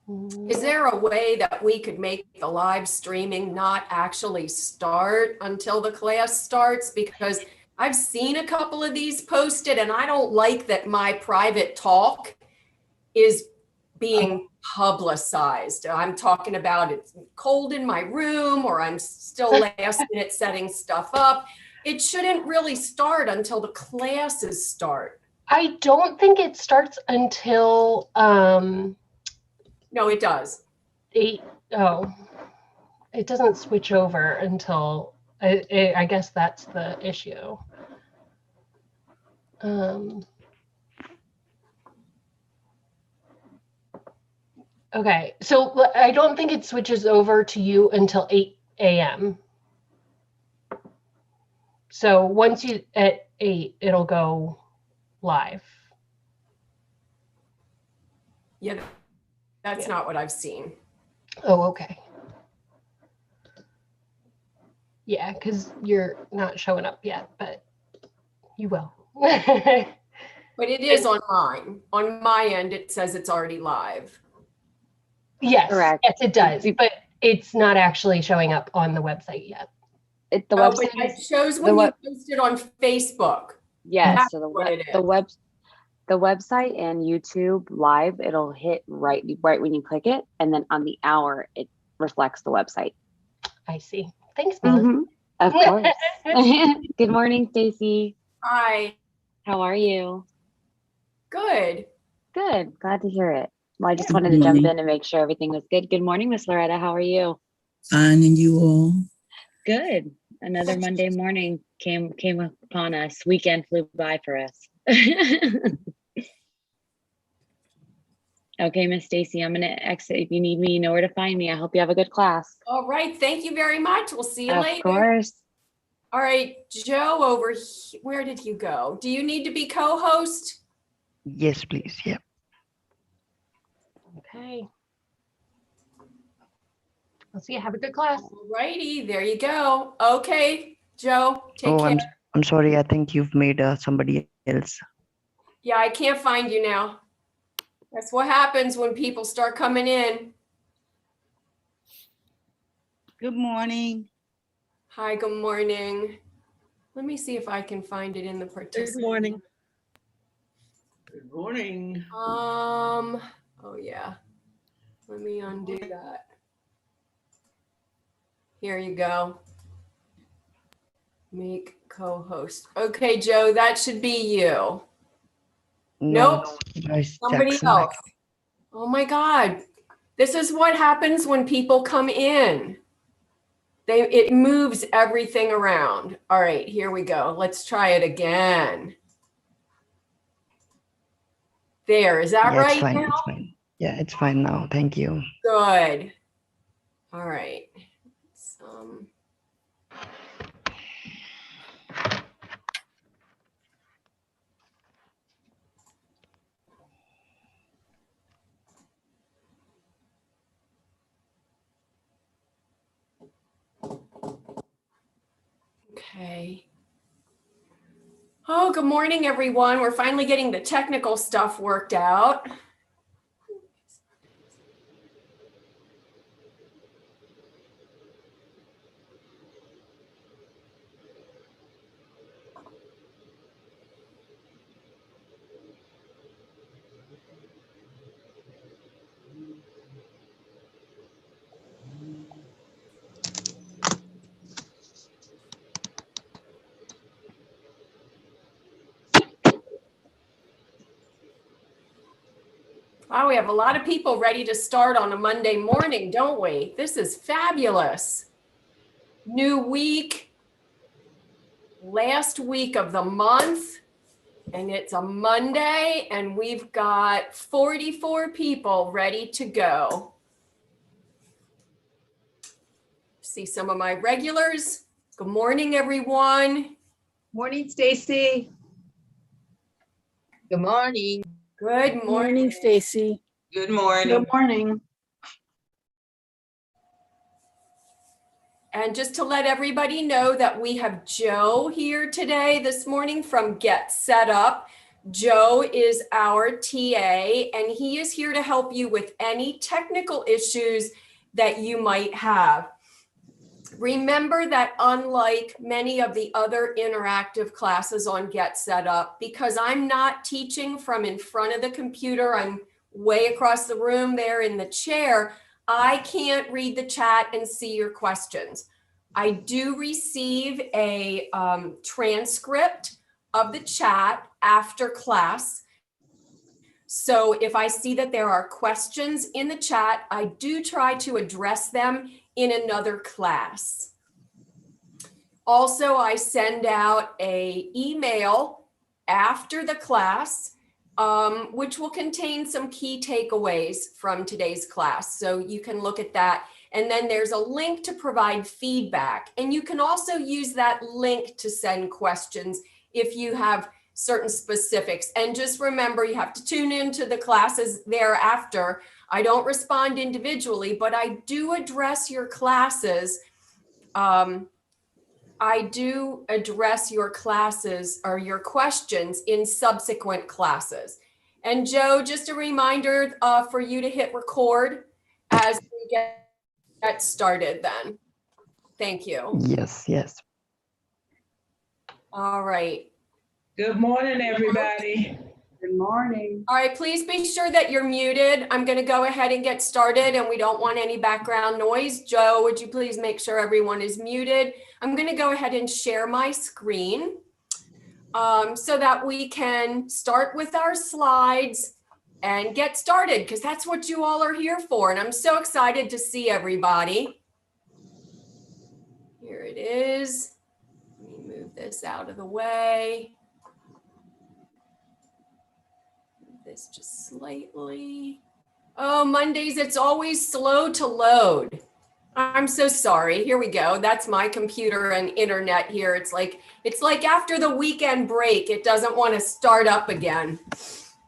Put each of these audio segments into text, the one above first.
Is there a way that we could make the live streaming not actually start until the class starts? Because I've seen a couple of these posted and I don't like that my private talk is being publicized. I'm talking about it's cold in my room or I'm still last minute setting stuff up. It shouldn't really start until the classes start. I don't think it starts until No, it does. it doesn't switch over until I guess that's the issue. Okay, so I don't think it switches over to you until 8 a.m. So once you at 8, it'll go live. Yeah, that's not what I've seen. Oh, okay. Yeah, because you're not showing up yet, but you will. But it is on mine. On my end, it says it's already live. Yes, Correct. yes, it does, but it's not actually showing up on the website yet. The Oh, website but it shows when you post it on Facebook. Yes, That's so what it is. the website and YouTube live, it'll hit right when you click it, and then on the hour it reflects the website. I see. Thanks, Melissa. Of course. Good morning, Stacy. Hi. How are you? Good. Good. Glad to hear it. Well, I just wanted to jump in and make sure everything was good. Good morning, Miss Loretta. How are you? Fine, and you all? Good. Another Monday morning came upon us. Weekend flew by for us. Okay, Miss Stacy, I'm gonna exit. If you need me, you know where to find me. I hope you have a good class. All right. Thank you very much. We'll see you later. Of course. All right, Joe over here. Where did you go? Do you need to be co-host? Yes, please. Yeah. Okay. I'll see you. Have a good class. All righty. There you go. Okay, Joe, take care. I'm sorry. I think you've made somebody else. Yeah, I can't find you now. That's what happens when people start coming in. Good morning. Hi, good morning. Let me see if I can find it in the participant. Good morning. Good morning. Oh yeah. Let me undo that. Here you go. Make co-host. Okay, Joe, that should be you. No, Nope. Joyce Somebody Jackson. else. Oh my God. This is what happens when people come in. It moves everything around. All right, here we go. Let's try it again. There, is that Yeah, right it's fine. now? It's fine. Yeah, it's fine now. Thank you. Good. All right. Okay. Oh, good morning, everyone. We're finally getting the technical stuff worked out. Wow, we have a lot of people ready to start on a Monday morning, don't we? This is fabulous. New week, last week of the month, and it's a Monday, and we've got 44 people ready to go. See some of my regulars. Good morning, everyone. Morning, Stacy. Good morning. Good morning, Stacy. Good morning. Good morning. And just to let everybody know that we have Joe here today this morning from Get Set Up. Joe is our TA, and he is here to help you with any technical issues that you might have. Remember that unlike many of the other interactive classes on Get Set Up, because I'm not teaching from in front of the computer, I'm way across the room there in the chair, I can't read the chat and see your questions. I do receive a transcript of the chat after class. So if I see that there are questions in the chat, I do try to address them in another class. Also, I send out an email after the class, which will contain some key takeaways from today's class. So you can look at that. And then there's a link to provide feedback. And you can also use that link to send questions if you have certain specifics. And just remember, you have to tune into the classes thereafter. I don't respond individually, but I do address your classes. I do address your classes or your questions in subsequent classes. And Joe, just a reminder for you to hit record as we get started then. Thank you. Yes, yes. All right. Good morning, everybody. Good morning. All right, please be sure that you're muted. I'm going to go ahead and get started, and we don't want any background noise. Joe, would you please make sure everyone is muted? I'm going to go ahead and share my screen so that we can start with our slides and get started, because that's what you all are here for. And I'm so excited to see everybody. Here it is. Let me move this out of the way. This just slightly. Oh, Mondays, it's always slow to load. I'm so sorry. Here we go. That's my computer and internet here. It's like after the weekend break, it doesn't want to start up again.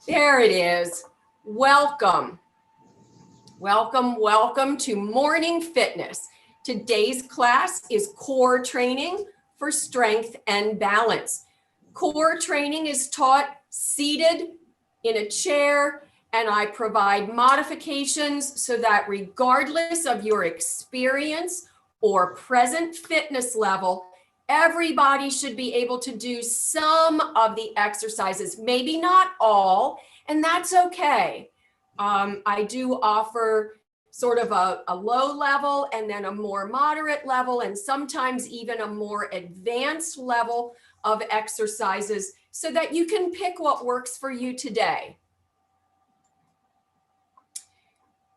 There it is. Welcome. Welcome, welcome to Morning Fitness. Today's class is core training for strength and balance. Core training is taught seated in a chair, and I provide modifications so that regardless of your experience or present fitness level, everybody should be able to do some of the exercises, maybe not all, and that's okay. I do offer sort of a low level and then a more moderate level, and sometimes even a more advanced level of exercises so that you can pick what works for you today.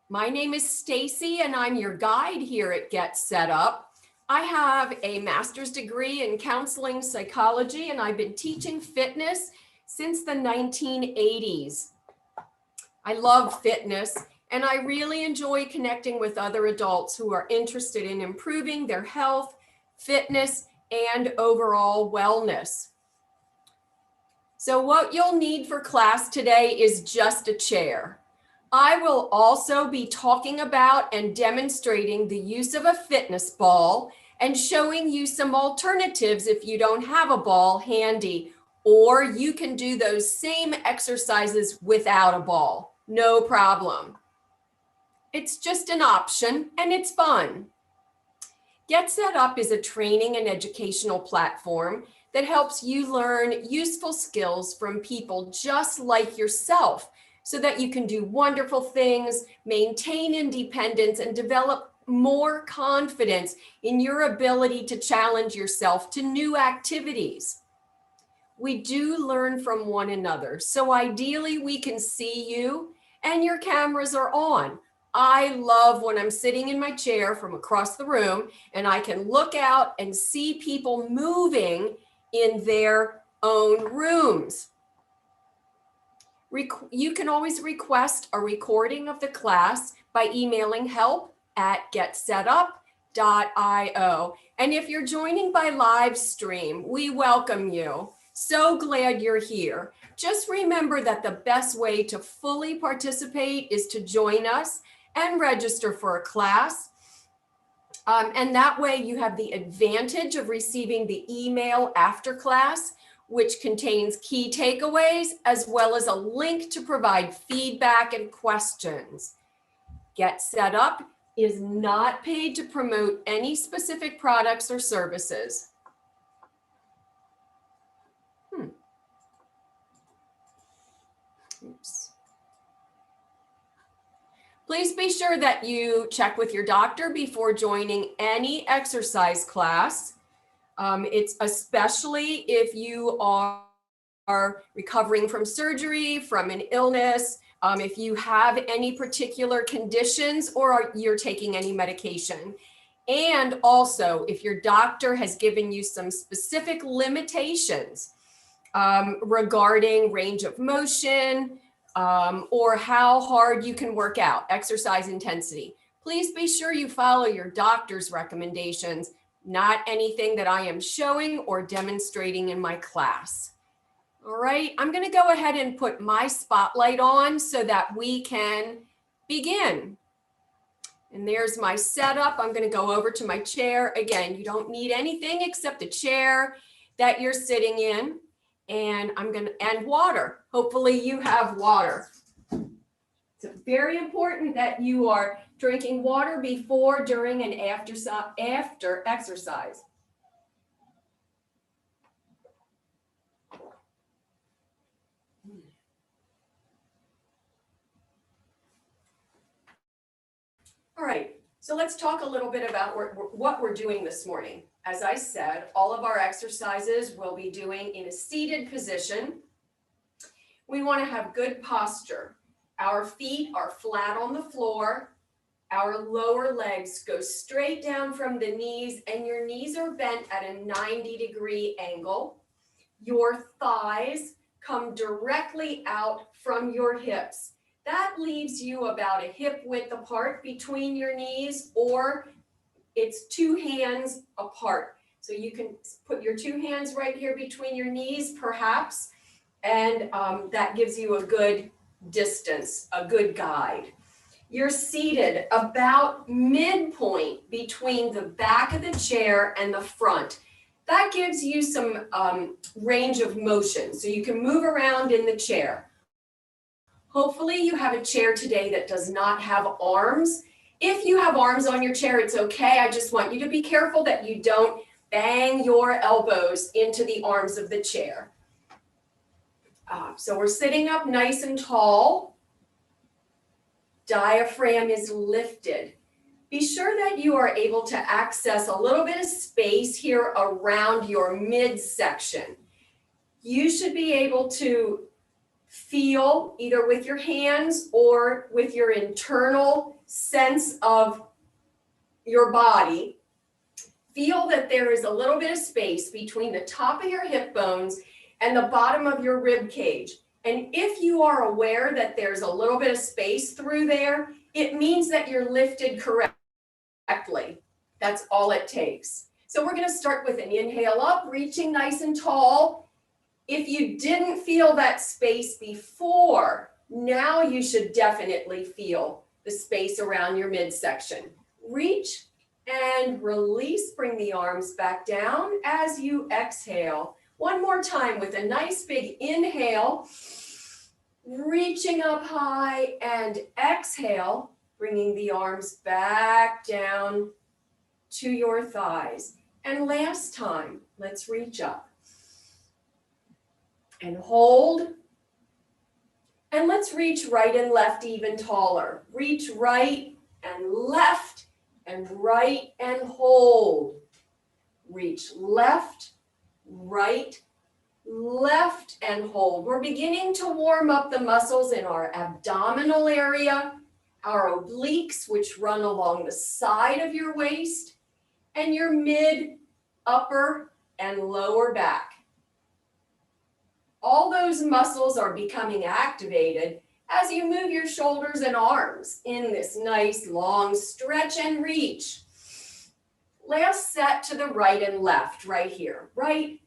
My name is Stacy, and I'm your guide here at Get Set Up. I have a master's degree in counseling psychology, and I've been teaching fitness since the 1980s. I love fitness, and I really enjoy connecting with other adults who are interested in improving their health, fitness, and overall wellness. So what you'll need for class today is just a chair. I will also be talking about and demonstrating the use of a fitness ball and showing you some alternatives if you don't have a ball handy, or you can do those same exercises without a ball. No problem. It's just an option and it's fun. Get Set Up is a training and educational platform that helps you learn useful skills from people just like yourself so that you can do wonderful things, maintain independence, and develop more confidence in your ability to challenge yourself to new activities. We do learn from one another, so ideally we can see you and your cameras are on. I love when I'm sitting in my chair from across the room and I can look out and see people moving in their own rooms. You can always request a recording of the class by emailing help@getsetup.io. And if you're joining by live stream, we welcome you. So glad you're here. Just remember that the best way to fully participate is to join us and register for a class. And that way you have the advantage of receiving the email after class which contains key takeaways as well as a link to provide feedback and questions. Get Set Up is not paid to promote any specific products or services. Oops. Please be sure that you check with your doctor before joining any exercise class. It's especially if you are recovering from surgery, from an illness, if you have any particular conditions or you're taking any medication. And also if your doctor has given you some specific limitations regarding range of motion or how hard you can work out, exercise intensity. Please be sure you follow your doctor's recommendations, not anything that I am showing or demonstrating in my class. All right, I'm going to go ahead and put my spotlight on so that we can begin. And there's my setup. I'm going to go over to my chair. Again, you don't need anything except the chair that you're sitting in. And and water. Hopefully you have water. It's very important that you are drinking water before, during, and after exercise. All right, so let's talk a little bit about what we're doing this morning. As I said, all of our exercises we'll be doing in a seated position. We want to have good posture. Our feet are flat on the floor. Our lower legs go straight down from the knees, and your knees are bent at a 90-degree angle. Your thighs come directly out from your hips. That leaves you about a hip width apart between your knees, or it's 2 hands apart. So you can put your 2 hands right here between your knees, perhaps, and that gives you a good distance, a good guide. You're seated about midpoint between the back of the chair and the front. That gives you some range of motion, so you can move around in the chair. Hopefully you have a chair today that does not have arms. If you have arms on your chair, it's okay. I just want you to be careful that you don't bang your elbows into the arms of the chair. So we're sitting up nice and tall. Diaphragm is lifted. Be sure that you are able to access a little bit of space here around your midsection. You should be able to feel either with your hands or with your internal sense of your body. Feel that there is a little bit of space between the top of your hip bones and the bottom of your rib cage. And if you are aware that there's a little bit of space through there, it means that you're lifted correctly. That's all it takes. So we're going to start with an inhale up, reaching nice and tall. If you didn't feel that space before, now you should definitely feel the space around your midsection. Reach and release. Bring the arms back down as you exhale. One more time with a nice big inhale, reaching up high, and exhale, bringing the arms back down to your thighs. And last time, let's reach up and hold. And let's reach right and left even taller. Reach right and left and right and hold. Reach left, right, left, and hold. We're beginning to warm up the muscles in our abdominal area, our obliques, which run along the side of your waist, and your mid, upper, and lower back. All those muscles are becoming activated as you move your shoulders and arms in this nice long stretch and reach. Last set to the right and left, right here. Right,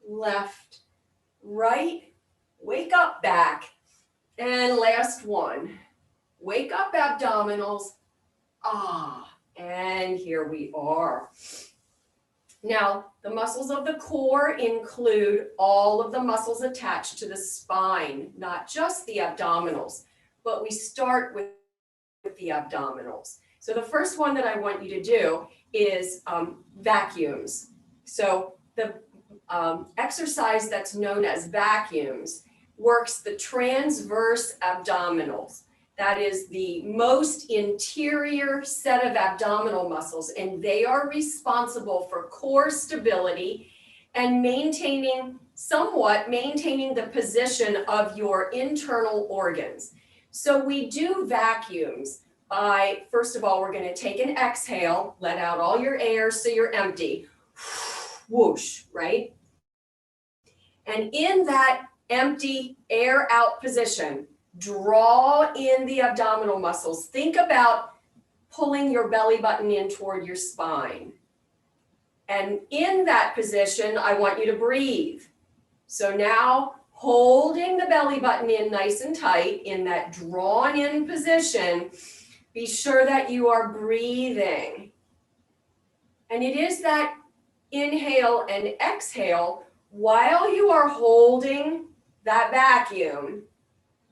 left, right, wake up back. And last one, wake up abdominals. And here we are. Now, the muscles of the core include all of the muscles attached to the spine, not just the abdominals, but we start with the abdominals. So the first one that I want you to do is vacuums. So the exercise that's known as vacuums works the transverse abdominals. That is the most interior set of abdominal muscles, and they are responsible for core stability and maintaining the position of your internal organs. So we do vacuums by, first of all, we're going to take an exhale, let out all your air so you're empty. Whoosh, right? And in that empty air out position, draw in the abdominal muscles. Think about pulling your belly button in toward your spine. And in that position, I want you to breathe. So now, holding the belly button in nice and tight in that drawn in position, be sure that you are breathing. And it is that inhale and exhale while you are holding that vacuum.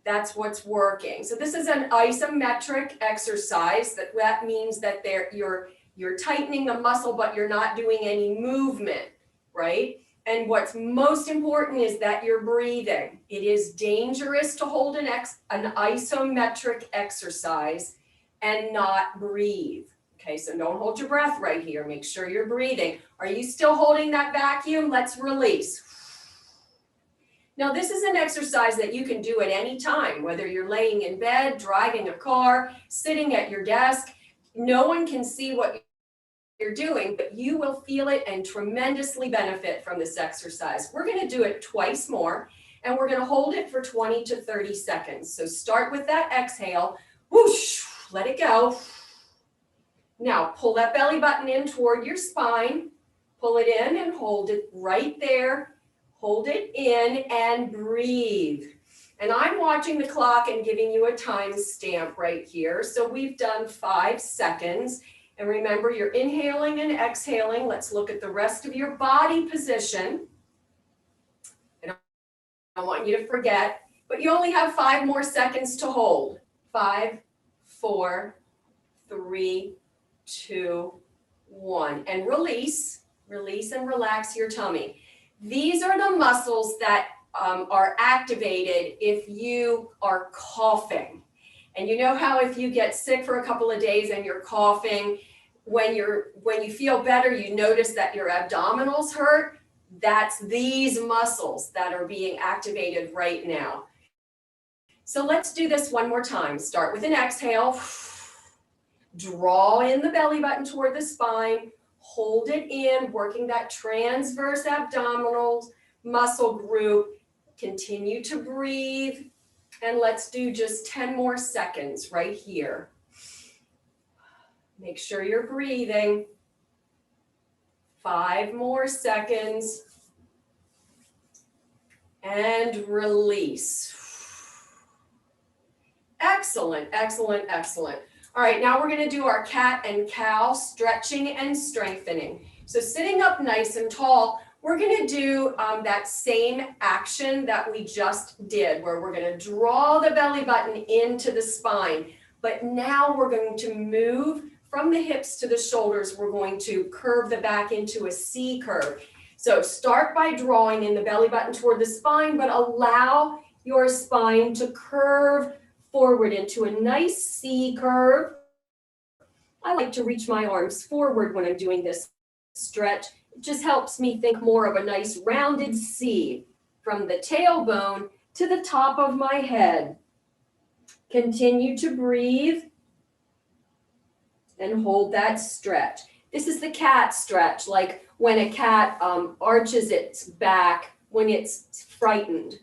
That's what's working. So this is an isometric exercise. That means that you're tightening the muscle, but you're not doing any movement, right? And what's most important is that you're breathing. It is dangerous to hold an isometric exercise and not breathe. Okay, so don't hold your breath right here. Make sure you're breathing. Are you still holding that vacuum? Let's release. Now, this is an exercise that you can do at any time, whether you're laying in bed, driving a car, sitting at your desk. No one can see what you're doing, but you will feel it and tremendously benefit from this exercise. We're going to do it twice more, and we're going to hold it for 20 to 30 seconds. So start with that exhale. Whoosh, let it go. Now, pull that belly button in toward your spine. Pull it in and hold it right there. Hold it in and breathe. And I'm watching the clock and giving you a time stamp right here. So we've done 5 seconds. And remember, you're inhaling and exhaling. Let's look at the rest of your body position. And I don't want you to forget, but you only have 5 more seconds to hold. 5, 4, 3, 2, 1. And release and relax your tummy. These are the muscles that are activated if you are coughing. And you know how if you get sick for a couple of days and you're coughing, when you feel better, you notice that your abdominals hurt. That's these muscles that are being activated right now. So let's do this one more time. Start with an exhale. Draw in the belly button toward the spine. Hold it in, working that transverse abdominal muscle group. Continue to breathe. And let's do just 10 more seconds right here. Make sure you're breathing. 5 more seconds. And release. Excellent, excellent, excellent. All right, now we're going to do our cat and cow stretching and strengthening. So sitting up nice and tall, we're going to do that same action that we just did, where we're going to draw the belly button into the spine. But now we're going to move from the hips to the shoulders. We're going to curve the back into a C curve. So start by drawing in the belly button toward the spine, but allow your spine to curve forward into a nice C curve. I like to reach my arms forward when I'm doing this stretch. It just helps me think more of a nice rounded C from the tailbone to the top of my head. Continue to breathe and hold that stretch. This is the cat stretch, like when a cat arches its back when it's frightened.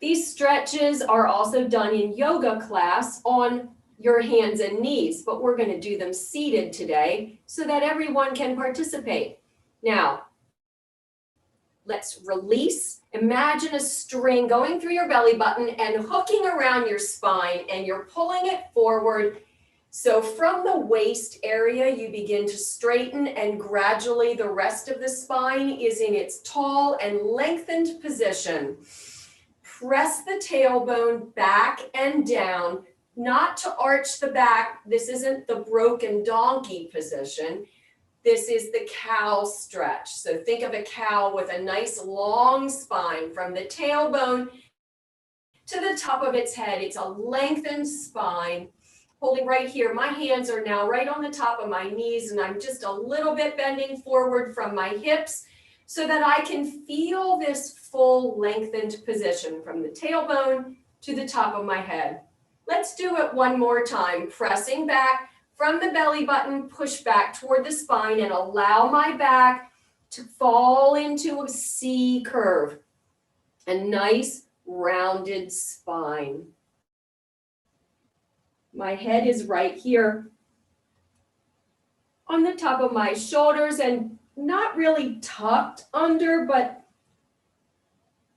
These stretches are also done in yoga class on your hands and knees, but we're going to do them seated today so that everyone can participate. Now, let's release. Imagine a string going through your belly button and hooking around your spine, and you're pulling it forward. So from the waist area, you begin to straighten, and gradually the rest of the spine is in its tall and lengthened position. Press the tailbone back and down, not to arch the back. This isn't the broken donkey position. This is the cow stretch. So think of a cow with a nice long spine from the tailbone to the top of its head. It's a lengthened spine. Holding right here, my hands are now right on the top of my knees, and I'm just a little bit bending forward from my hips so that I can feel this full lengthened position from the tailbone to the top of my head. Let's do it one more time, pressing back from the belly button, push back toward the spine and allow my back to fall into a C curve, a nice rounded spine. My head is right here on the top of my shoulders and not really tucked under, but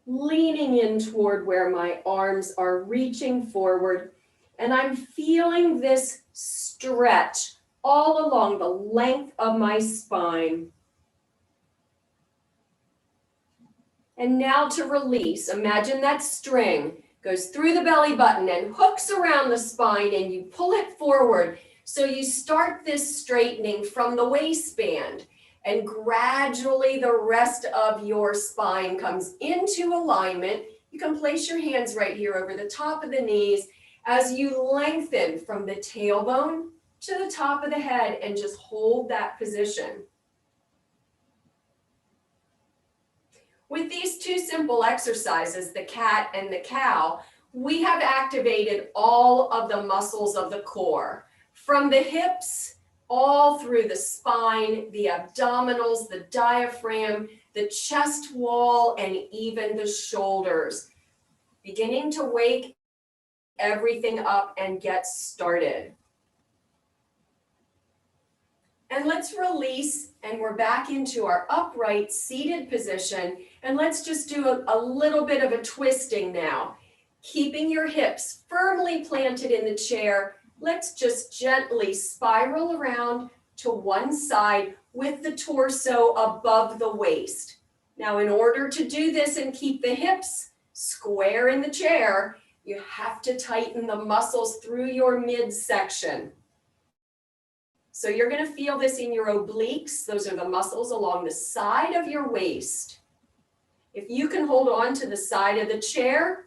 leaning in toward where my arms are reaching forward. And I'm feeling this stretch all along the length of my spine. And now to release, imagine that string goes through the belly button and hooks around the spine, and you pull it forward. So you start this straightening from the waistband, and gradually the rest of your spine comes into alignment. You can place your hands right here over the top of the knees as you lengthen from the tailbone to the top of the head, and just hold that position. With these two simple exercises, the cat and the cow, we have activated all of the muscles of the core, from the hips all through the spine, the abdominals, the diaphragm, the chest wall, and even the shoulders, beginning to wake everything up and get started. And let's release, and we're back into our upright seated position. And let's just do a little bit of a twisting now. Keeping your hips firmly planted in the chair, let's just gently spiral around to one side with the torso above the waist. Now, in order to do this and keep the hips square in the chair, you have to tighten the muscles through your midsection. So you're going to feel this in your obliques. Those are the muscles along the side of your waist. If you can hold on to the side of the chair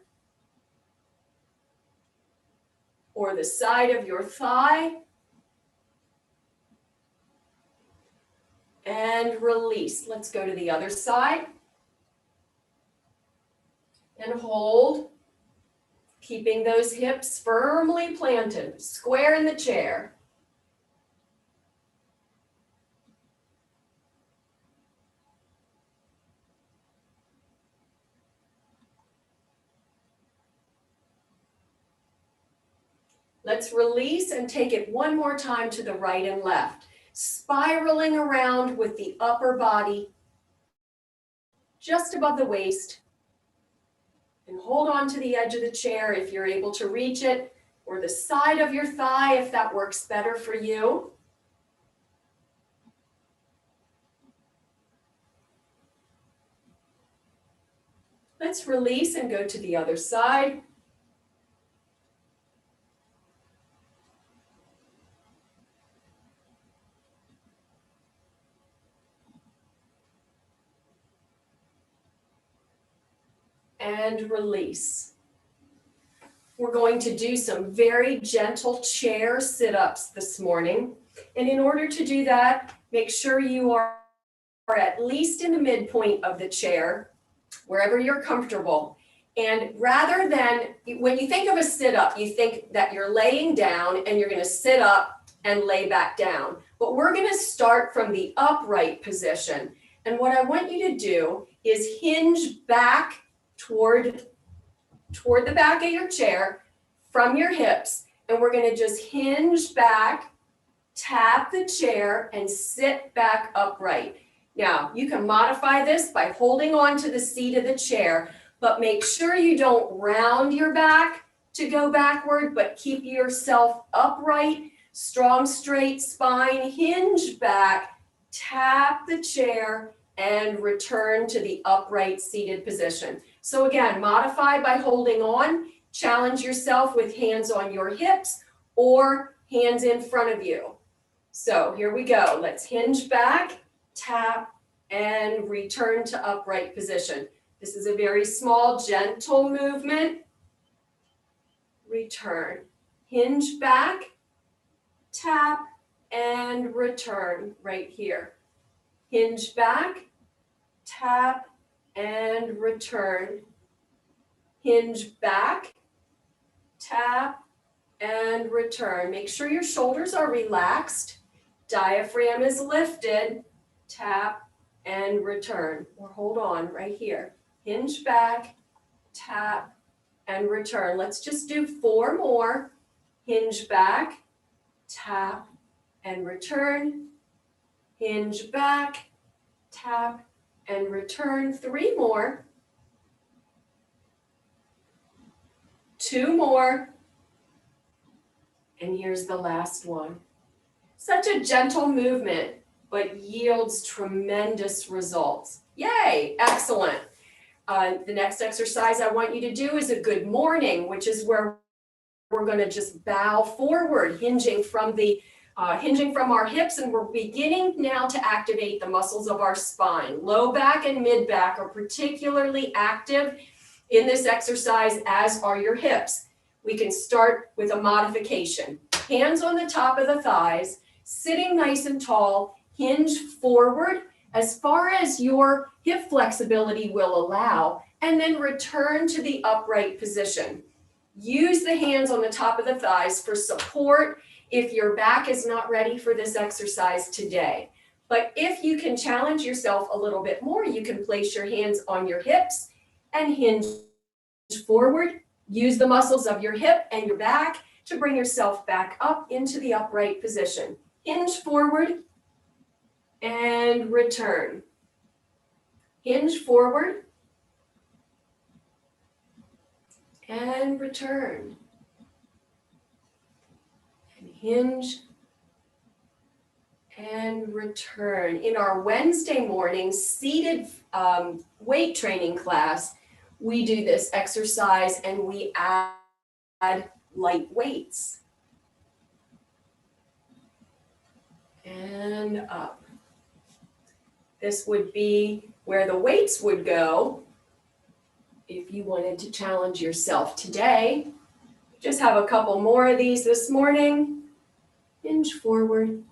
or the side of your thigh, and release. Let's go to the other side and hold, keeping those hips firmly planted, square in the chair. Let's release and take it one more time to the right and left, spiraling around with the upper body just above the waist. And hold on to the edge of the chair if you're able to reach it, or the side of your thigh if that works better for you. Let's release and go to the other side. And release. We're going to do some very gentle chair sit-ups this morning. And in order to do that, make sure you are at least in the midpoint of the chair, wherever you're comfortable. And rather than, when you think of a sit-up, you think that you're laying down and you're going to sit up and lay back down. But we're going to start from the upright position. And what I want you to do is hinge back toward the back of your chair from your hips. And we're going to just hinge back, tap the chair, and sit back upright. Now, you can modify this by holding on to the seat of the chair, but make sure you don't round your back to go backward, but keep yourself upright Strong straight spine, hinge back, tap the chair, and return to the upright seated position. So again, modify by holding on, challenge yourself with hands on your hips or hands in front of you. So here we go. Let's hinge back, tap, and return to upright position. This is a very small, gentle movement. Return. Hinge back, tap, and return right here. Hinge back, tap, and return. Hinge back, tap, and return. Make sure your shoulders are relaxed. Diaphragm is lifted. Tap and return. Or hold on right here. Hinge back, tap, and return. Let's just do 4 more. Hinge back, tap, and return. Hinge back, tap, and return. 3 more. 2 more. And here's the last one. Such a gentle movement, but yields tremendous results. Yay, excellent. The next exercise I want you to do is a good morning, which is where we're going to just bow forward, hinging from our hips, and we're beginning now to activate the muscles of our spine. Low back and mid back are particularly active in this exercise, as are your hips. We can start with a modification. Hands on the top of the thighs, sitting nice and tall, hinge forward as far as your hip flexibility will allow, and then return to the upright position. Use the hands on the top of the thighs for support if your back is not ready for this exercise today. But if you can challenge yourself a little bit more, you can place your hands on your hips and hinge forward. Use the muscles of your hip and your back to bring yourself back up into the upright position. Hinge forward and return. Hinge forward and return. And hinge and return. In our Wednesday morning seated weight training class, we do this exercise and we add light weights. And up. This would be where the weights would go if you wanted to challenge yourself today. Just have a couple more of these this morning. Hinge forward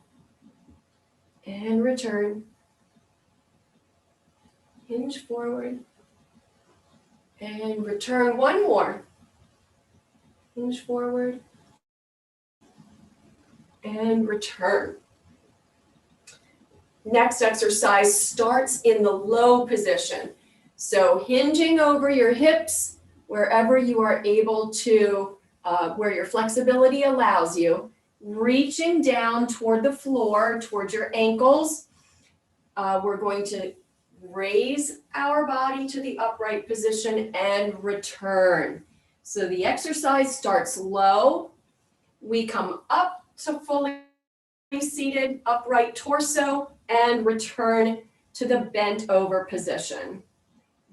and return. Hinge forward and return. 1 more. Hinge forward and return. Next exercise starts in the low position. So hinging over your hips wherever you are able to, where your flexibility allows you, reaching down toward the floor, towards your ankles. We're going to raise our body to the upright position and return. So the exercise starts low. We come up to fully seated upright torso and return to the bent over position.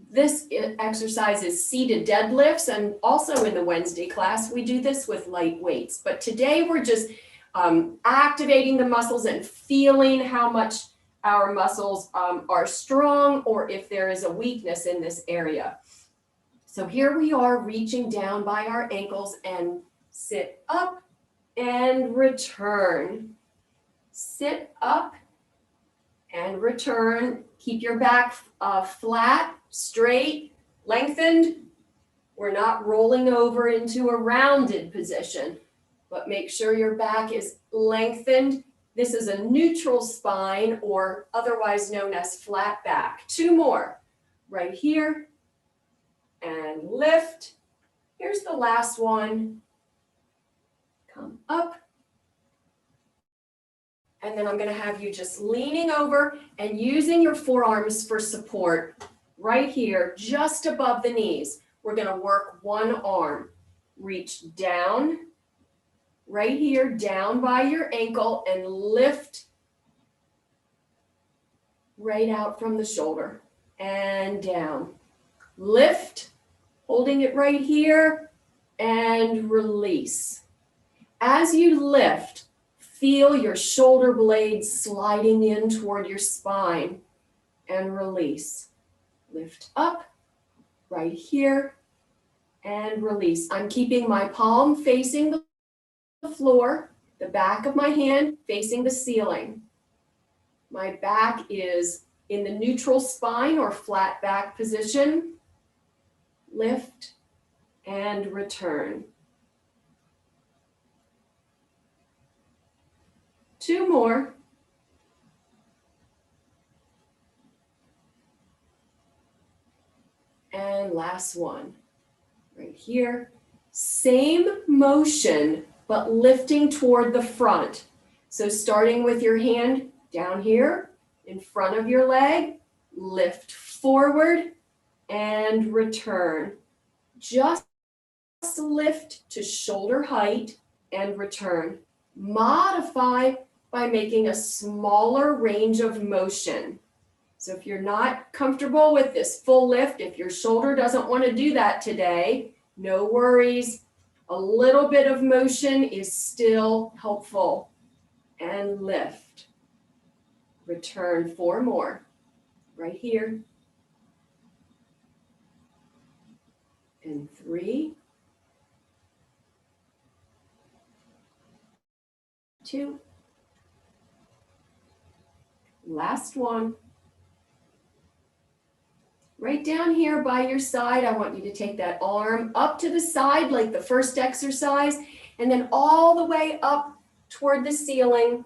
This exercise is seated deadlifts, and also in the Wednesday class, we do this with light weights. But today we're just activating the muscles and feeling how much our muscles are strong, or if there is a weakness in this area. So here we are reaching down by our ankles and sit up and return. Sit up and return. Keep your back flat, straight, lengthened. We're not rolling over into a rounded position, but make sure your back is lengthened. This is a neutral spine, or otherwise known as flat back. 2 more. Right here. And lift. Here's the last one. Come up. And then I'm going to have you just leaning over and using your forearms for support right here, just above the knees. We're going to work one arm. Reach down, right here down by your ankle and lift right out from the shoulder and down. Lift, holding it right here, and release. As you lift, feel your shoulder blades sliding in toward your spine and release. Lift up, right here, and release. I'm keeping my palm facing the floor, the back of my hand facing the ceiling. My back is in the neutral spine or flat back position. Lift and return. 2 more. And last one, right here. Same motion, but lifting toward the front. So starting with your hand down here in front of your leg, lift forward and return. Just lift to shoulder height and return. Modify by making a smaller range of motion. So if you're not comfortable with this full lift, if your shoulder doesn't want to do that today, no worries. A little bit of motion is still helpful. And lift. Return 4 more. Right here. And 3. 2. Last one. Right down here by your side, I want you to take that arm up to the side like the first exercise, and then all the way up toward the ceiling.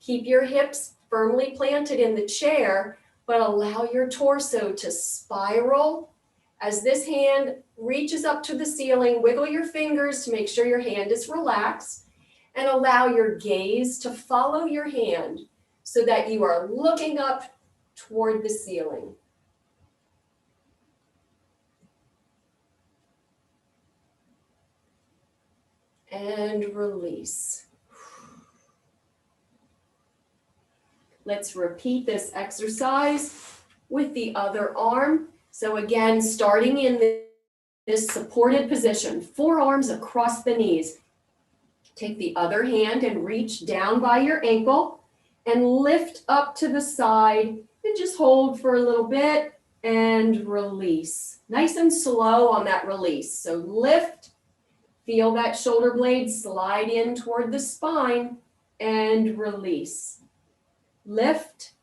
Keep your hips firmly planted in the chair, but allow your torso to spiral. As this hand reaches up to the ceiling, wiggle your fingers to make sure your hand is relaxed, and allow your gaze to follow your hand so that you are looking up toward the ceiling. And release. Let's repeat this exercise with the other arm. So again, starting in this supported position, forearms across the knees. Take the other hand and reach down by your ankle and lift up to the side and just hold for a little bit and release. Nice and slow on that release. So lift. Feel that shoulder blade slide in toward the spine and release. Lift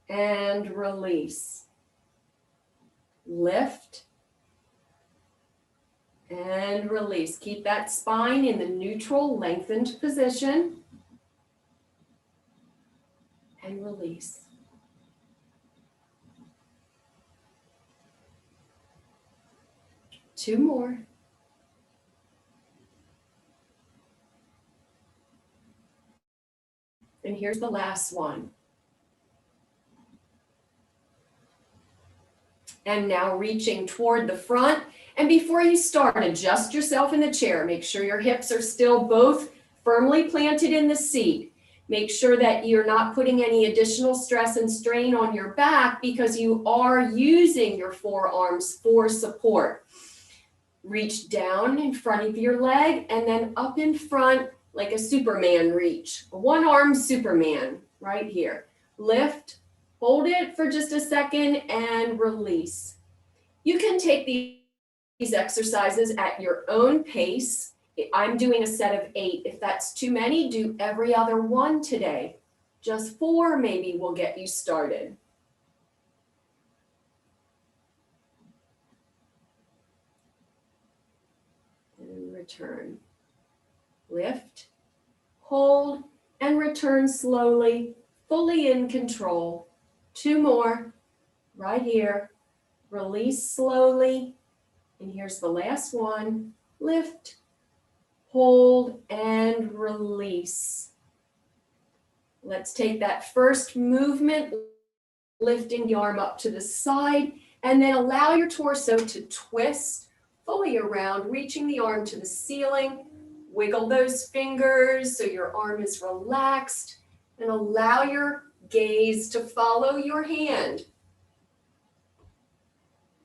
and release. Lift and release. Keep that spine in the neutral, lengthened position and release. Two more. And here's the last one. And now reaching toward the front. And before you start, adjust yourself in the chair. Make sure your hips are still both firmly planted in the seat. Make sure that you're not putting any additional stress and strain on your back because you are using your forearms for support. Reach down in front of your leg and then up in front like a Superman reach. A one-armed Superman right here. Lift, hold it for just a second and release. You can take these exercises at your own pace. I'm doing a set of 8. If that's too many, do every other one today. Just 4 maybe will get you started. And return. Lift, hold, and return slowly, fully in control. 2 more, right here. Release slowly. And here's the last one. Lift, hold, and release. Let's take that first movement, lifting the arm up to the side, and then allow your torso to twist fully around, reaching the arm to the ceiling. Wiggle those fingers so your arm is relaxed and allow your gaze to follow your hand.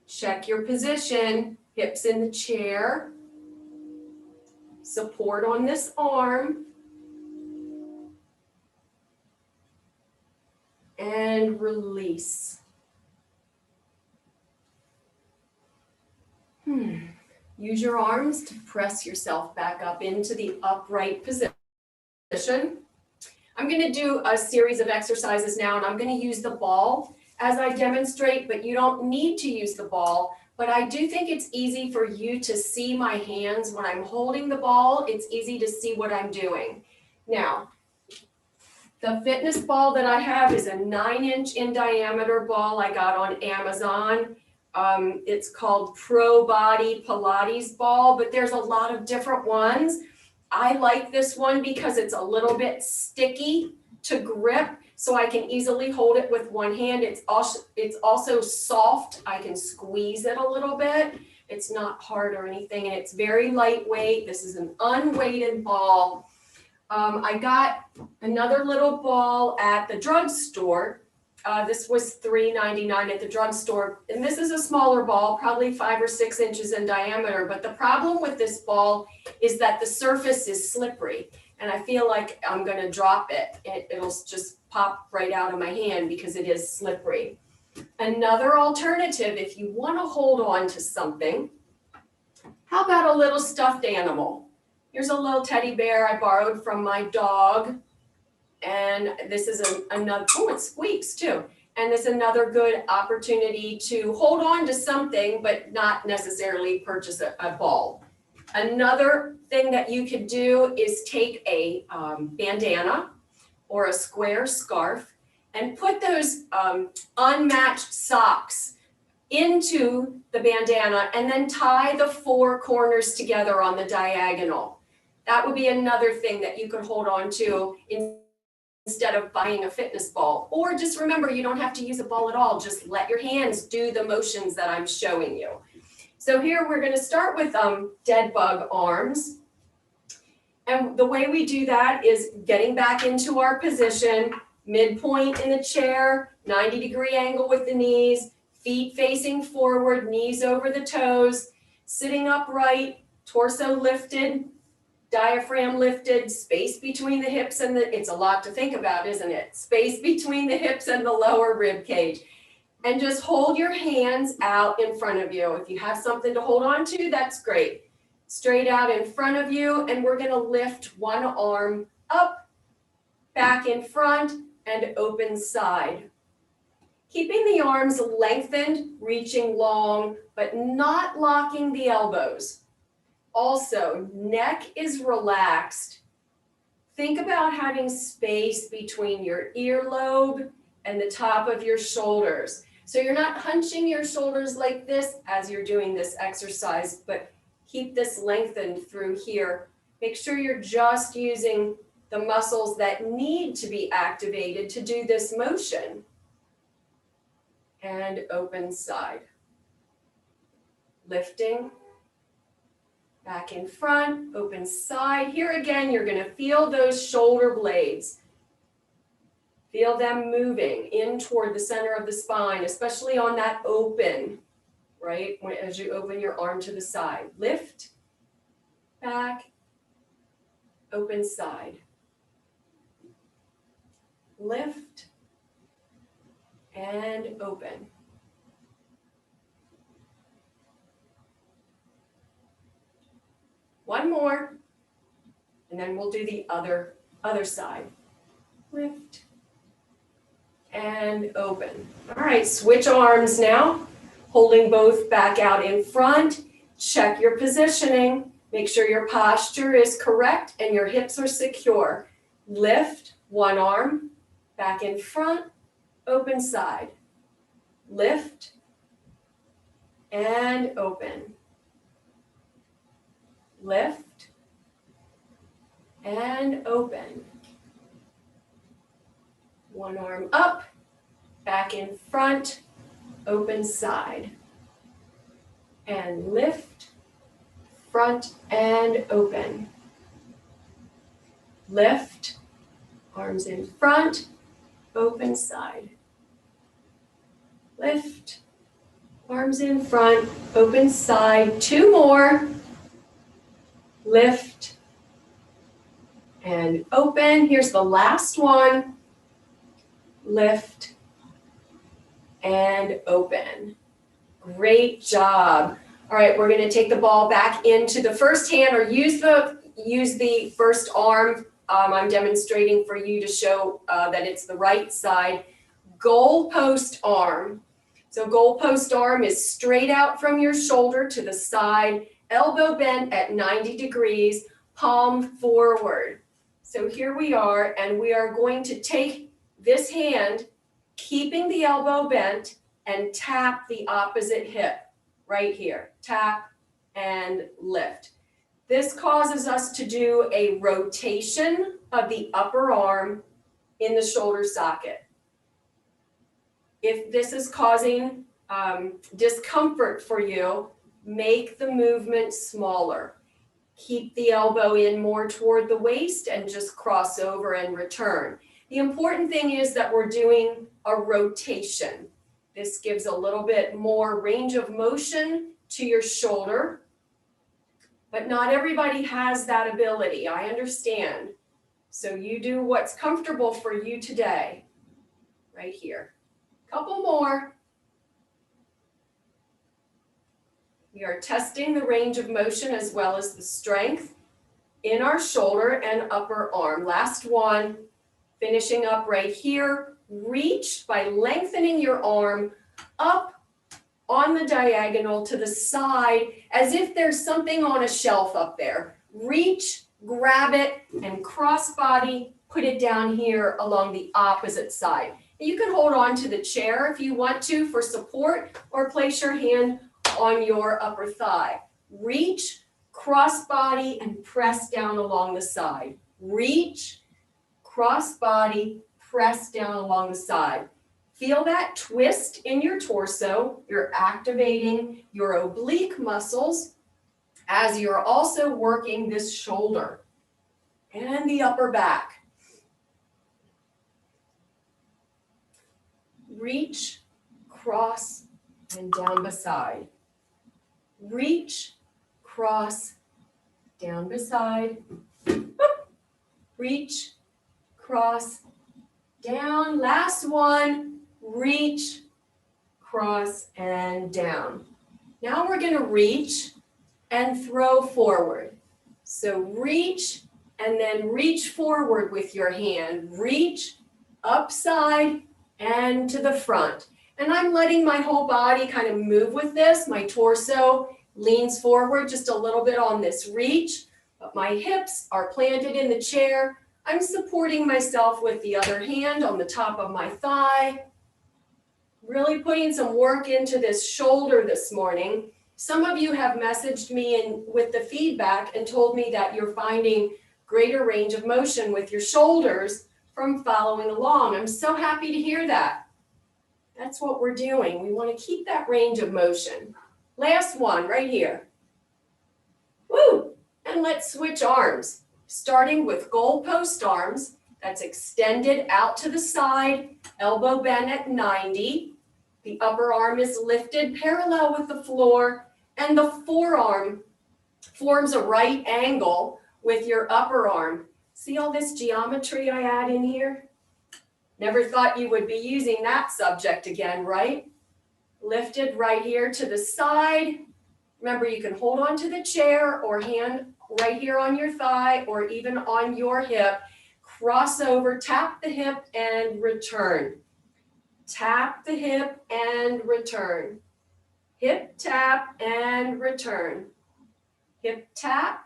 Check your position, hips in the chair, support on this arm, and release. Use your arms to press yourself back up into the upright position. I'm going to do a series of exercises now, and I'm going to use the ball as I demonstrate, but you don't need to use the ball. But I do think it's easy for you to see my hands when I'm holding the ball. It's easy to see what I'm doing. Now, the fitness ball that I have is a 9-inch in diameter ball I got on Amazon. It's called Pro Body Pilates ball, but there's a lot of different ones. I like this one because it's a little bit sticky to grip, so I can easily hold it with one hand. It's also soft. I can squeeze it a little bit. It's not hard or anything, and it's very lightweight. This is an unweighted ball. I got another little ball at the drugstore. This was $3.99 at the drugstore, and this is a smaller ball, probably 5 or 6 inches in diameter. But the problem with this ball is that the surface is slippery, and I feel like I'm going to drop it. It'll just pop right out of my hand because it is slippery. Another alternative, if you want to hold on to something, how about a little stuffed animal? Here's a little teddy bear I borrowed from my dog. And this is another, oh, it squeaks too. And this is another good opportunity to hold on to something, but not necessarily purchase a ball. Another thing that you could do is take a bandana or a square scarf and put those unmatched socks into the bandana and then tie the 4 corners together on the diagonal. That would be another thing that you could hold on to instead of buying a fitness ball. Or just remember, you don't have to use a ball at all. Just let your hands do the motions that I'm showing you. So here we're going to start with dead bug arms. And the way we do that is getting back into our position, midpoint in the chair, 90-degree angle with the knees, feet facing forward, knees over the toes, sitting upright, torso lifted, diaphragm lifted, space between the hips and it's a lot to think about, isn't it? Space between the hips and the lower rib cage. And just hold your hands out in front of you. If you have something to hold on to, that's great. Straight out in front of you, and we're going to lift one arm up, back in front, and open side. Keeping the arms lengthened, reaching long, but not locking the elbows. Also, neck is relaxed. Think about having space between your earlobe and the top of your shoulders. So you're not hunching your shoulders like this as you're doing this exercise, but keep this lengthened through here. Make sure you're just using the muscles that need to be activated to do this motion. And open side. Lifting. Back in front, open side. Here again, you're going to feel those shoulder blades. Feel them moving in toward the center of the spine, especially on that open, right? As you open your arm to the side. Lift, back, open side. Lift, and open. One more, and then we'll do the other side. Lift and open. All right, switch arms now. Holding both back out in front. Check your positioning. Make sure your posture is correct and your hips are secure. Lift one arm, back in front, open side. Lift and open. Lift and open. One arm up, back in front, open side. And lift, front and open. lift, arms in front, open side. Lift, arms in front, open side. 2 more. Lift and open. Here's the last one. Lift and open. Great job. All right, we're going to take the ball back into the first hand, or use the first arm. I'm demonstrating for you to show that it's the right side. Goal post arm. So goal post arm is straight out from your shoulder to the side, elbow bent at 90 degrees, palm forward. So here we are, and we are going to take this hand, keeping the elbow bent, and tap the opposite hip right here. Tap and lift. This causes us to do a rotation of the upper arm in the shoulder socket. If this is causing discomfort for you, make the movement smaller. Keep the elbow in more toward the waist and just cross over and return. The important thing is that we're doing a rotation. This gives a little bit more range of motion to your shoulder, but not everybody has that ability. I understand. So you do what's comfortable for you today, right here. Couple more. We are testing the range of motion as well as the strength in our shoulder and upper arm. Last one, finishing up right here. Reach by lengthening your arm up on the diagonal to the side as if there's something on a shelf up there. Reach, grab it, and cross body, put it down here along the opposite side. You can hold on to the chair if you want to for support, or place your hand on your upper thigh. Reach, cross body, and press down along the side. Reach, cross body, press down along the side. Feel that twist in your torso. You're activating your oblique muscles as you're also working this shoulder and the upper back. Reach, cross, and down beside. Reach, cross, down beside. Reach, cross, down. Last one. Reach, cross, and down. Now we're going to reach and throw forward. So reach and then reach forward with your hand. Reach, upside, and to the front. And I'm letting my whole body kind of move with this. My torso leans forward just a little bit on this reach, but my hips are planted in the chair. I'm supporting myself with the other hand on the top of my thigh. Really putting some work into this shoulder this morning. Some of you have messaged me with the feedback and told me that you're finding greater range of motion with your shoulders from following along. I'm so happy to hear that. That's what we're doing. We want to keep that range of motion. Last one right here. Woo! And let's switch arms, starting with goal post arms. That's extended out to the side, elbow bent at 90. The upper arm is lifted parallel with the floor, and the forearm forms a right angle with your upper arm. See all this geometry I add in here? Never thought you would be using that subject again, right? Lifted right here to the side. Remember, you can hold on to the chair or hand right here on your thigh or even on your hip. Cross over, tap the hip and return. Tap the hip and return. Hip tap and return. Hip tap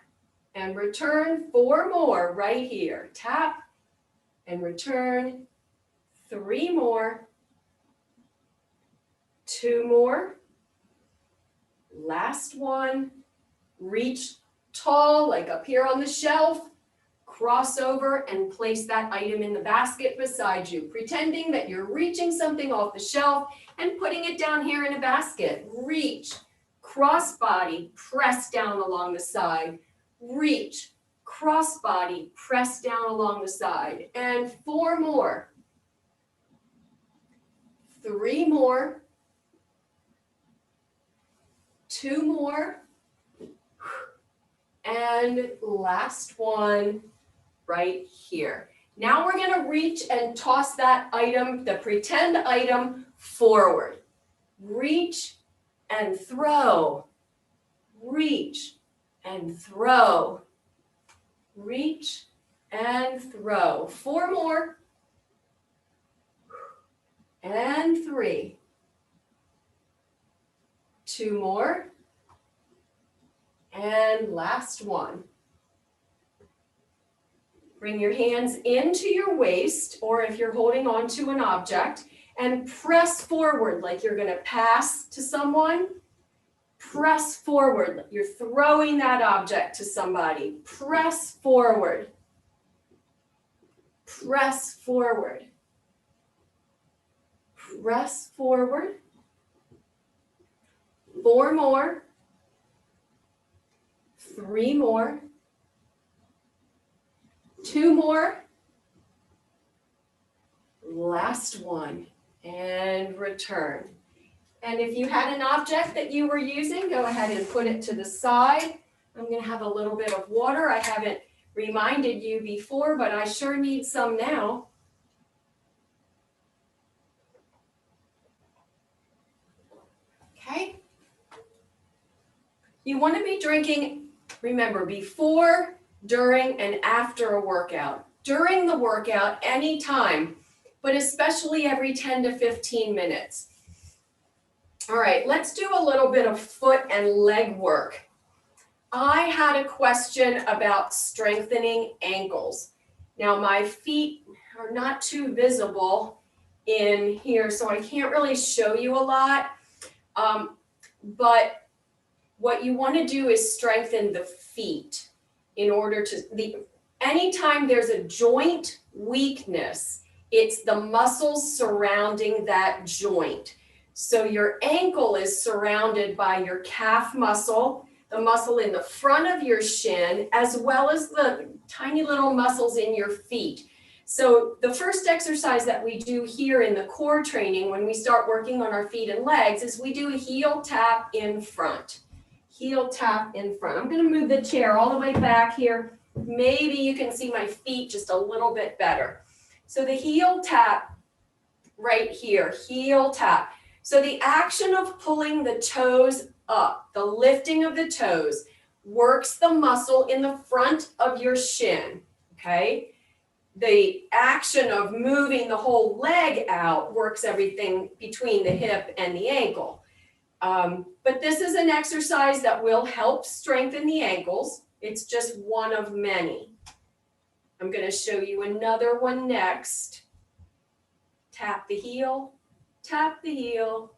and return. 4 more right here. Tap and return. 3 more. 2 more. Last one. Reach tall, like up here on the shelf. Cross over and place that item in the basket beside you, pretending that you're reaching something off the shelf and putting it down here in a basket. Reach, cross body, press down along the side. Reach, crossbody, press down along the side, and 4 more. 3 more. 2 more. And last one right here. Now we're going to reach and toss that item, the pretend item, forward. Reach and throw. Reach and throw. Reach and throw. 4 more. And 3. 2 more. And last one. Bring your hands into your waist, or if you're holding on to an object, and press forward like you're going to pass to someone. Press forward. You're throwing that object to somebody. Press forward. Press forward. Press forward. 4 more. 3 more. 2 more. Last one. And return. And if you had an object that you were using, go ahead and put it to the side. I'm going to have a little bit of water. I haven't reminded you before, but I sure need some now. Okay. You want to be drinking, remember, before, during, and after a workout. During the workout, anytime, but especially every 10 to 15 minutes. All right, let's do a little bit of foot and leg work. I had a question about strengthening ankles. Now my feet are not too visible in here, so I can't really show you a lot. But what you want to do is strengthen the feet in order to, anytime there's a joint weakness, it's the muscles surrounding that joint. So your ankle is surrounded by your calf muscle, the muscle in the front of your shin, as well as the tiny little muscles in your feet. So the first exercise that we do here in the core training when we start working on our feet and legs is we do a heel tap in front. Heel tap in front. I'm going to move the chair all the way back here. Maybe you can see my feet just a little bit better. So the heel tap right here, heel tap. So the action of pulling the toes up, the lifting of the toes, works the muscle in the front of your shin, okay? The action of moving the whole leg out works everything between the hip and the ankle. But this is an exercise that will help strengthen the ankles. It's just one of many. I'm going to show you another one next. Tap the heel, tap the heel,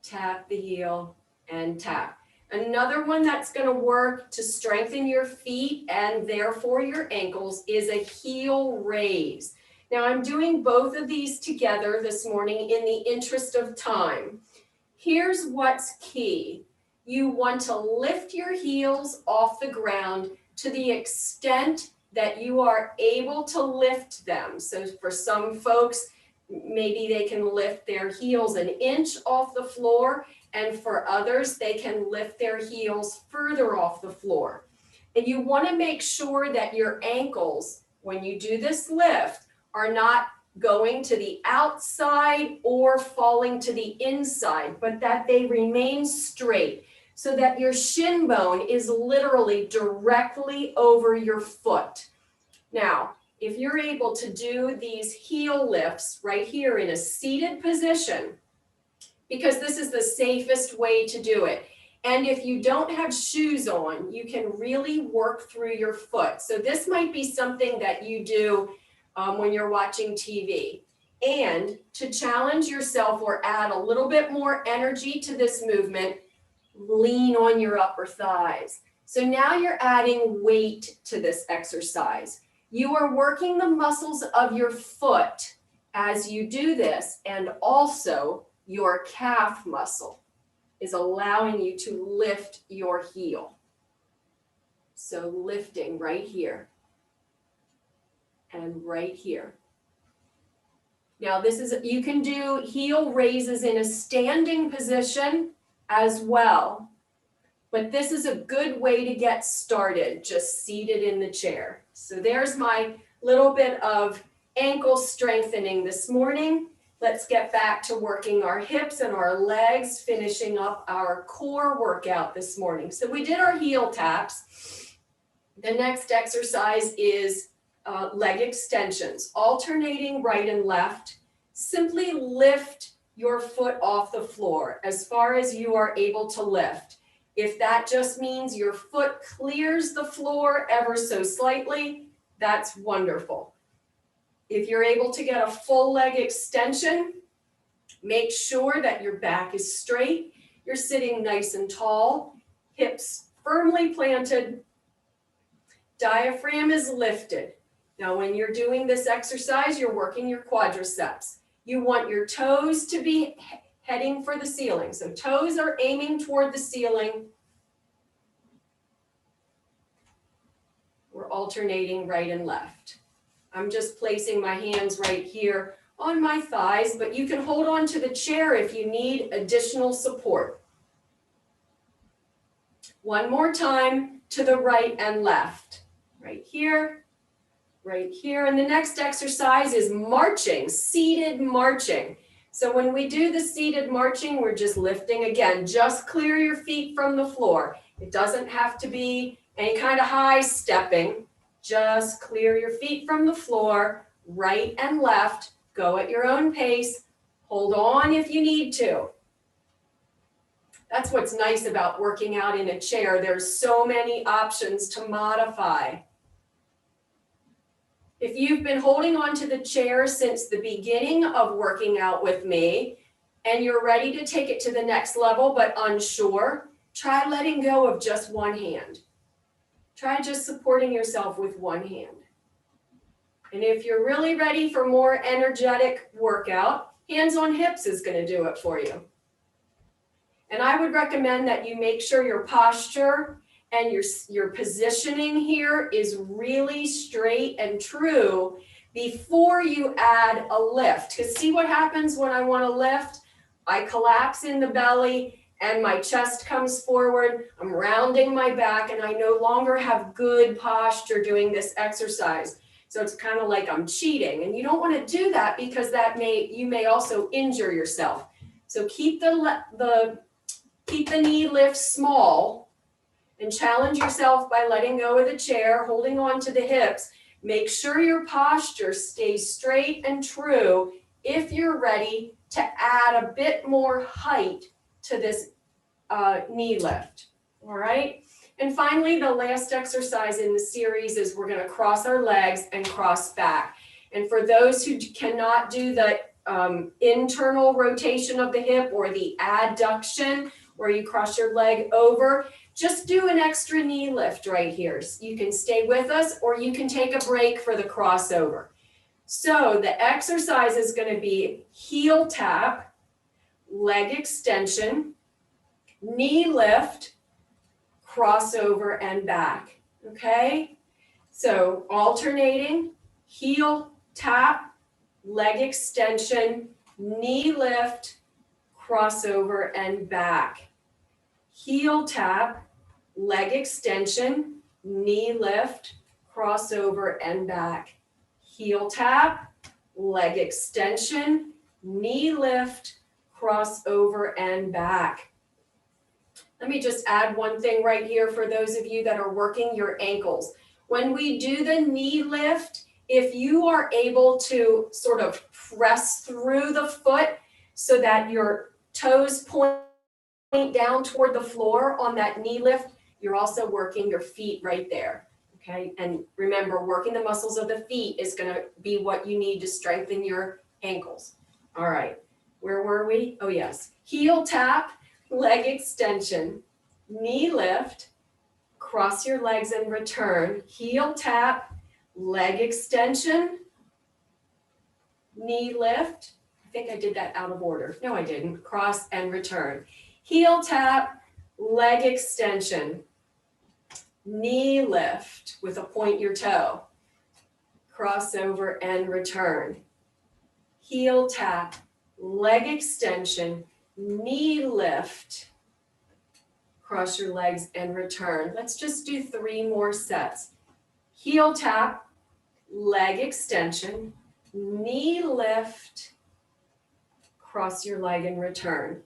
tap the heel, and tap. Another one that's going to work to strengthen your feet and therefore your ankles is a heel raise. Now I'm doing both of these together this morning in the interest of time. Here's what's key. You want to lift your heels off the ground to the extent that you are able to lift them. So for some folks, maybe they can lift their heels an inch off the floor, and for others, they can lift their heels further off the floor. And you want to make sure that your ankles, when you do this lift, are not going to the outside or falling to the inside, but that they remain straight so that your shin bone is literally directly over your foot. Now, if you're able to do these heel lifts right here in a seated position, because this is the safest way to do it. And if you don't have shoes on, you can really work through your foot. So this might be something that you do when you're watching TV. And to challenge yourself or add a little bit more energy to this movement, lean on your upper thighs. So now you're adding weight to this exercise. You are working the muscles of your foot as you do this, and also your calf muscle is allowing you to lift your heel. So lifting right here and right here. Now this is, you can do heel raises in a standing position as well, but this is a good way to get started, just seated in the chair. So there's my little bit of ankle strengthening this morning. Let's get back to working our hips and our legs, finishing up our core workout this morning. So we did our heel taps. The next exercise is leg extensions, alternating right and left. Simply lift your foot off the floor as far as you are able to lift. If that just means your foot clears the floor ever so slightly, that's wonderful. If you're able to get a full leg extension, make sure that your back is straight, you're sitting nice and tall, hips firmly planted, diaphragm is lifted. Now, when you're doing this exercise, you're working your quadriceps. You want your toes to be heading for the ceiling. So toes are aiming toward the ceiling. We're alternating right and left. I'm just placing my hands right here on my thighs, but you can hold on to the chair if you need additional support. One more time to the right and left. Right here, right here. And the next exercise is marching, seated marching. So when we do the seated marching, we're just lifting again. Just clear your feet from the floor. It doesn't have to be any kind of high stepping. Just clear your feet from the floor, right and left. Go at your own pace. Hold on if you need to. That's what's nice about working out in a chair. There's so many options to modify. If you've been holding on to the chair since the beginning of working out with me and you're ready to take it to the next level but unsure, try letting go of just one hand. Try just supporting yourself with one hand. And if you're really ready for more energetic workout, hands on hips is going to do it for you. And I would recommend that you make sure your posture and your positioning here is really straight and true before you add a lift. Because see what happens when I want to lift? I collapse in the belly and my chest comes forward. I'm rounding my back and I no longer have good posture doing this exercise. So it's kind of like I'm cheating. And you don't want to do that because you may also injure yourself. So keep the knee lift small and challenge yourself by letting go of the chair, holding on to the hips. Make sure your posture stays straight and true if you're ready to add a bit more height to this knee lift, all right? And finally, the last exercise in the series is we're gonna cross our legs and cross back. And for those who cannot do the internal rotation of the hip or the adduction, where you cross your leg over, just do an extra knee lift right here. So you can stay with us or you can take a break for the crossover. So the exercise is going to be heel tap, leg extension, knee lift, crossover and back, okay? So alternating, heel tap, leg extension, knee lift, crossover and back. Heel tap, leg extension, knee lift, crossover and back. Heel tap, leg extension, knee lift, crossover and back. Let me just add one thing right here for those of you that are working your ankles. When we do the knee lift, if you are able to sort of press through the foot so that your toes point down toward the floor on that knee lift, you're also working your feet right there, okay? And remember, working the muscles of the feet is gonna be what you need to strengthen your ankles. All right, where were we? Oh yes, heel tap, leg extension, knee lift, cross your legs and return, heel tap, leg extension, knee lift. I think I did that out of order. No, I didn't. Cross and return. Heel tap, leg extension, knee lift with a point your toe, cross over and return. Heel tap, leg extension, knee lift, cross your legs and return. Let's just do 3 more sets. Heel tap, leg extension, knee lift, cross your leg and return.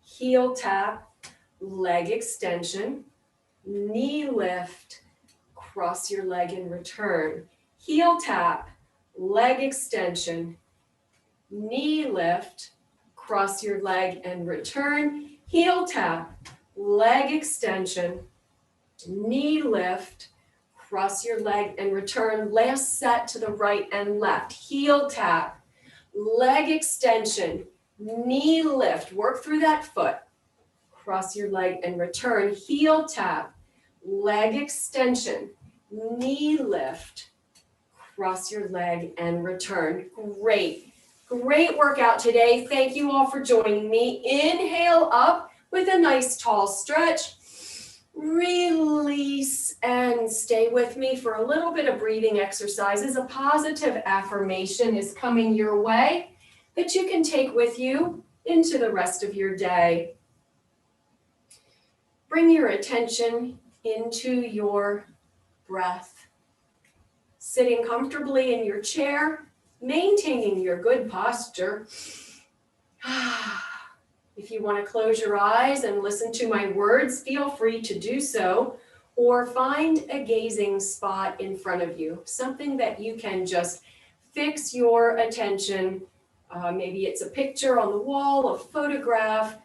Heel tap, leg extension, knee lift, cross your leg and return. Heel tap, leg extension, knee lift, cross your leg and return. Heel tap, leg extension, knee lift, cross your leg and return. Last set to the right and left. Heel tap, leg extension, knee lift. Work through that foot. Cross your leg and return. Heel tap, leg extension, knee lift, cross your leg and return. Great. Great workout today. Thank you all for joining me. Inhale up with a nice tall stretch. Release and stay with me for a little bit of breathing exercises. A positive affirmation is coming your way that you can take with you into the rest of your day. Bring your attention into your breath. Sitting comfortably in your chair, maintaining your good posture. If you want to close your eyes and listen to my words, feel free to do so, or find a gazing spot in front of you, something that you can just fix your attention. Maybe it's a picture on the wall, a photograph,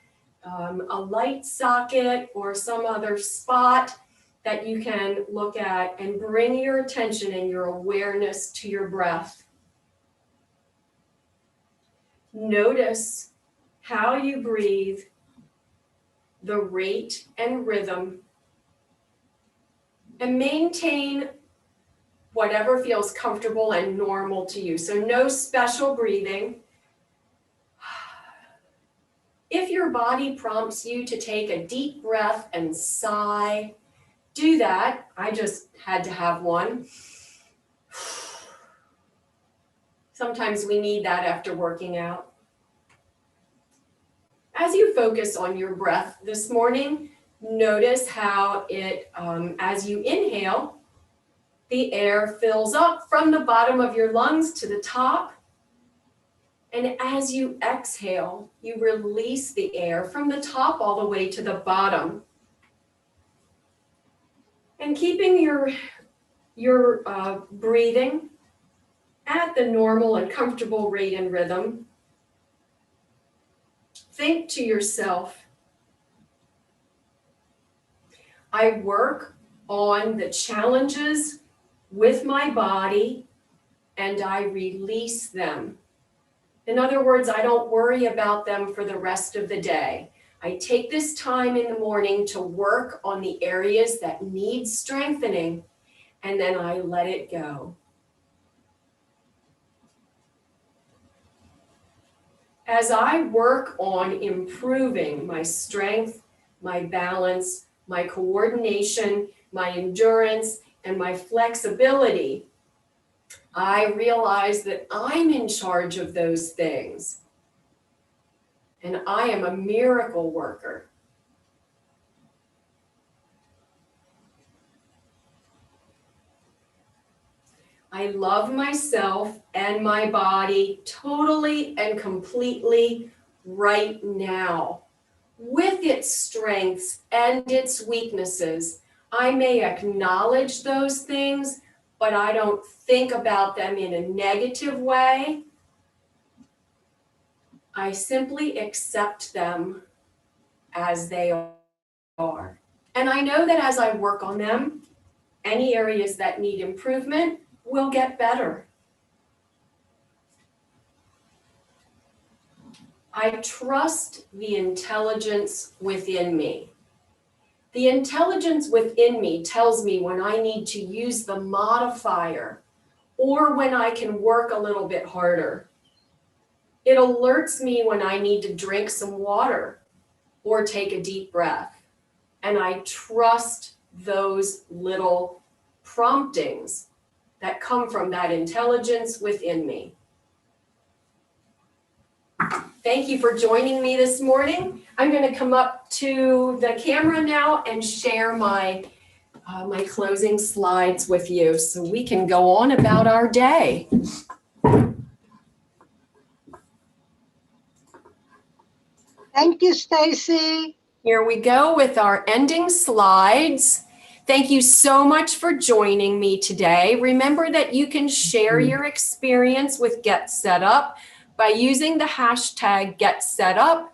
a light socket, or some other spot that you can look at and bring your attention and your awareness to your breath. Notice how you breathe, the rate and rhythm, and maintain whatever feels comfortable and normal to you. So no special breathing. If your body prompts you to take a deep breath and sigh, do that. I just had to have one. Sometimes we need that after working out. As you focus on your breath this morning, notice how it, as you inhale, the air fills up from the bottom of your lungs to the top. And as you exhale, you release the air from the top all the way to the bottom. And keeping your breathing at the normal and comfortable rate and rhythm, think to yourself, I work on the challenges with my body and I release them. In other words, I don't worry about them for the rest of the day. I take this time in the morning to work on the areas that need strengthening, and then I let it go. As I work on improving my strength, my balance, my coordination, my endurance, and my flexibility, I realize that I'm in charge of those things. And I am a miracle worker. I love myself and my body totally and completely right now, with its strengths and its weaknesses. I may acknowledge those things, but I don't think about them in a negative way. I simply accept them as they are. And I know that as I work on them, any areas that need improvement will get better. I trust the intelligence within me. The intelligence within me tells me when I need to use the modifier or when I can work a little bit harder. It alerts me when I need to drink some water or take a deep breath. And I trust those little promptings that come from that intelligence within me. Thank you for joining me this morning. I'm going to come up to the camera now and share my closing slides with you so we can go on about our day. Thank you, Stacy. Here we go with our ending slides. Thank you so much for joining me today. Remember that you can share your experience with Get Set Up by using the hashtag Get Set Up,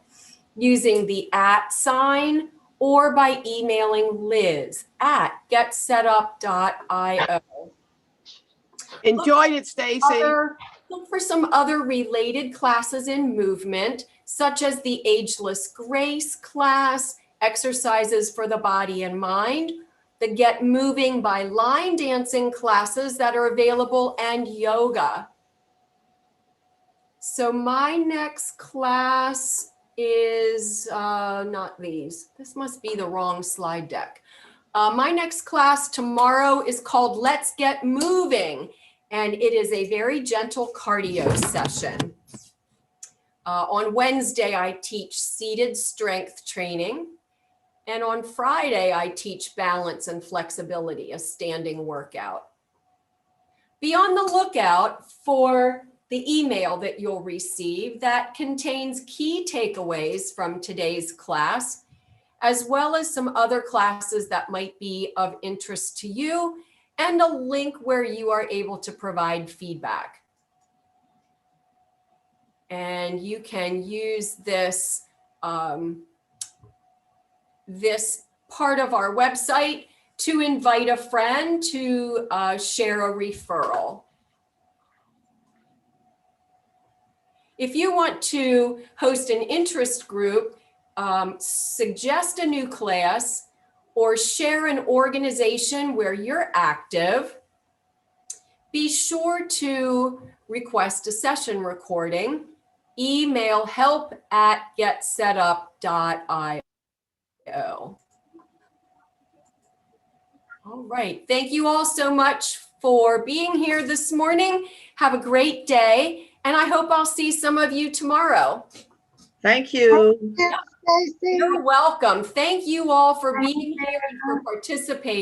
using the @ sign, or by emailing Liz at getsetup.io. Enjoyed it, Stacy. Look for some other related classes in movement, such as the Ageless Grace class, exercises for the body and mind, the Get Moving by Line Dancing classes that are available, and yoga. So my next class is not these. This must be the wrong slide deck. My next class tomorrow is called Let's Get Moving, and it is a very gentle cardio session. On Wednesday, I teach seated strength training. And on Friday, I teach balance and flexibility, a standing workout. Be on the lookout for the email that you'll receive that contains key takeaways from today's class, as well as some other classes that might be of interest to you, and a link where you are able to provide feedback. And you can use this, this part of our website to invite a friend to share a referral. If you want to host an interest group, suggest a new class, or share an organization where you're active, be sure to request a session recording. Email help@getsetup.io. All right. Thank you all so much for being here this morning. Have a great day, and I hope I'll see some of you tomorrow. Thank you. Stacy. You're welcome. Thank you all for being here and for participating.